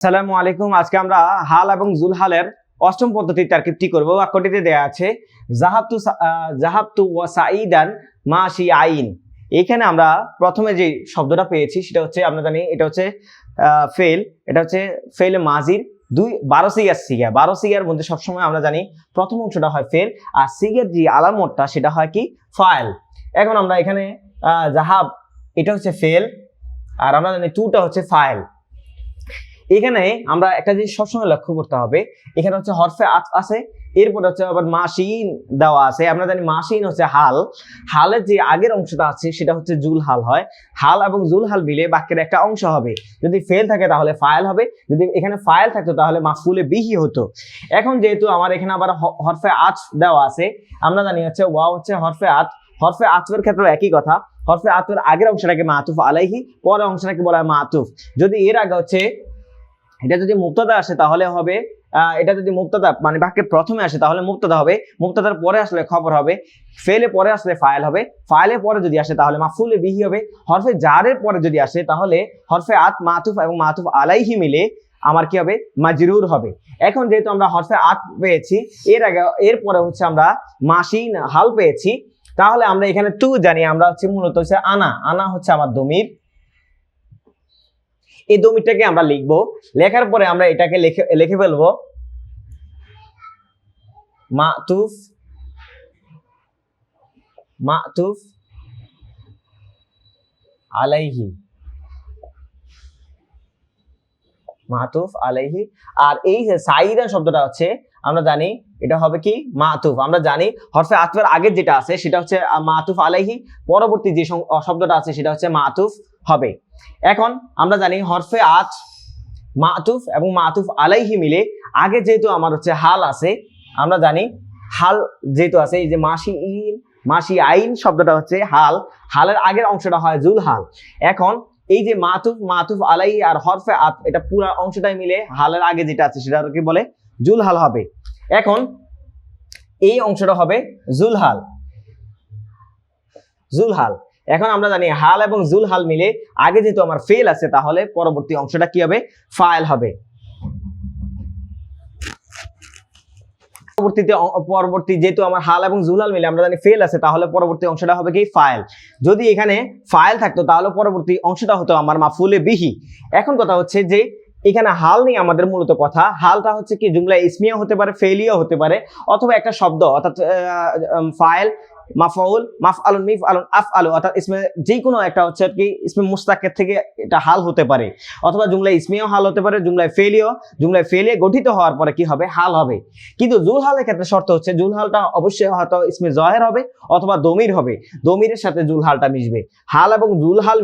আসসালামু আলাইকুম। আজকে আমরা হাল এবং জুলহালের অষ্টম পদ্ধতির তারকিবটি করব। বাক্যটিতে দেয়া আছে জাহাবতু ওয়া সাঈদান মাশি আইন। এখানে আমরা প্রথমে যে শব্দটা পেয়েছি সেটা হচ্ছে আমরা জানি এটা হচ্ছে ফেল। এটা হচ্ছে ফেল মাজির 12 সিগার সিগা। 12 সিগার মধ্যে সবসময় আমরা জানি প্রথম অংশটা হয় ফেল আর সিগার যে আলামতটা সেটা হয় কি ফাইল। এখন আমরা এখানে জাহাব এটা হচ্ছে ফেল আর আমরা জানি টুটা হচ্ছে ফাইল। এখানে আমরা একটা জিনিস সবসময় লক্ষ্য করতে হবে, এখানে হচ্ছে হরফে আত আছে, এরপরে হচ্ছে আবার মাসিন দেওয়া আছে। আমরা জানি মাসিন হচ্ছে হাল, হালের যে আগের অংশটা আছে সেটা হচ্ছে জুল হাল হয়। হাল এবং জুল হাল মিলে বাক্যের একটা অংশ হবে। যদি ফেল থাকে তাহলে ফাইল হবে, যদি এখানে ফাইল থাকতো তাহলে মাফুলে বিহি হতো। এখন যেহেতু আমার এখানে আবার হরফে আত দেওয়া আছে, আমরা জানি হচ্ছে ওয়া হচ্ছে হরফে আত। হরফে আতফের ক্ষেত্রে একই কথা, হরফে আতফের আগের অংশটাকে মাতুফ আলাইহি, পরের অংশটাকে বলা হয় মাতুফ। যদি এর আগে হচ্ছে এটা যদি মুবতাদা আসে তাহলে হবে এটা যদি মুবতাদা মানে বাক্যের প্রথমে আসে তাহলে মুবতাদা হবে, মুবতাদার পরে আসলে খবর হবে, ফেলে পরে আসলে ফাইল হবে, ফাইলের পরে যদি আসে তাহলে মাফুলে বিহি হবে, হরফে জারের পরে যদি আসে তাহলে হরফে আত মাতুফ এবং মাতুফ আলাইহি মিলে আমার কি হবে মাজরুর হবে। এখন যেহেতু আমরা হরফে আত পেয়েছি, এর পরে হচ্ছে আমরা মাসিন হাল পেয়েছি, তাহলে আমরা এখানে তু জানি, আমরা হচ্ছে মূলত হচ্ছে আনা, আনা হচ্ছে আমার দমির। এই দমিরটাকে আমরা লিখবো, লেখার পরে আমরা এটাকে লিখে ফেলবো মাতুফ মাতুফ আলাইহি, মাতুফ আলাইহি। আর এই যে সাইদা শব্দটা হচ্ছে আমরা জানি এটা হবে কি মাতুফ। আমরা জানি হরফে আতফের আগের যেটা আছে সেটা হচ্ছে মাতুফ আলাইহি, পরবর্তী যে শব্দটা আছে সেটা হচ্ছে মাতুফ হবে। এখন আমরা জানি হরফে আত মাতুফ এবং মাতুফ আলাইহি মিলে আগে যেহেতু আমার হচ্ছে হাল আছে, আমরা জানি হাল যেহেতু আছে, এই যে মাসি আইন শব্দটা হচ্ছে হাল, হালের আগের অংশটা হয় জুল হাল। এখন এই যে মাতুফ আলাইহি আর হরফে আত এটা পুরো অংশটাই মিলে হালের আগে যেটা আছে সেটা কি বলে জুল হাল হবে। এখন এই অংশটা হবে জুল হাল। এখন আমরা জানি হাল এবং জুল হাল মিলে আগে যেহেতু আমার ফেল আছে তাহলে পরবর্তী অংশটা কি হবে ফাইল হবে। পরবর্তী যেহেতু আমার হাল এবং জুল হাল মিলে আমরা জানি ফেল আছে তাহলে পরবর্তী অংশটা হবে কি ফাইল। যদি এখানে ফাইল থাকতো তাহলে পরবর্তী অংশটা হতো আমার মাফুলে বিহি। এখন কথা হচ্ছে যে এখানে হাল নিয়ে আমাদের মূলত কথা, হালটা হচ্ছে কি জুমলা ইসমিয়া হতে পারে, ফেলিয়া হতে পারে, অথবা একটা শব্দ অর্থাৎ ফাইল মাফউল মাফআলুন মিফআলুন আফআলু অর্থাৎ ইসমে যে কোনো একটা হচ্ছে কি ইসমে মুস্তাকের থেকে এটা হাল হতে পারে, অথবা জুমলা ইসমিয়াও হাল হতে পারে, জুমলায় ফেলিয়ে গঠিত হওয়ার পরে কি হবে হাল হবে। কিন্তু জুল হালের ক্ষেত্রে শর্ত হচ্ছে জুল হালটা অবশ্যই হয়তো ইসমে জহের হবে অথবা দমির হবে, দমিরের সাথে জুল হালটা মিশবে। হাল এবং জুল হাল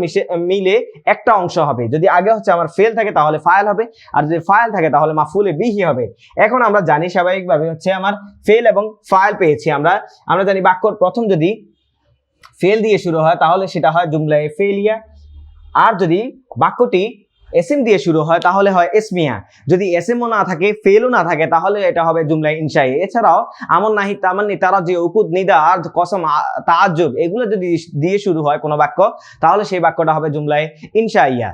মিলে একটা অংশ হবে। যদি আগে হচ্ছে আমার ফেল থাকে তাহলে ফাইল হবে, আর যদি ফাইল থাকে তাহলে মাফুলে বিহি হবে। এখন আমরা জানি স্বাভাবিকভাবে হচ্ছে আমার ফেল এবং ফাইল পেয়েছি। আমরা জানি বাক্যর প্রথম যদি ফেল দিয়ে শুরু হয় তাহলে সেটা হয় জুমলায়ে ফেলিয়া, আর যদি বাক্যটি এসএম দিয়ে শুরু হয় তাহলে হয় ইসমিয়া। যদি এসএমও না থাকে ফেলও না থাকে তাহলে এটা হবে জুমলায়ে ইনশাই। এছাড়াও আমন নাহি তামান্নি তারাজি উকুদ নিদা আর কসম তাআজ্জুব এগুলো যদি দিয়ে শুরু হয় কোনো বাক্য তাহলে সেই বাক্যটা হবে জুমলায়ে ইনশাইয়া।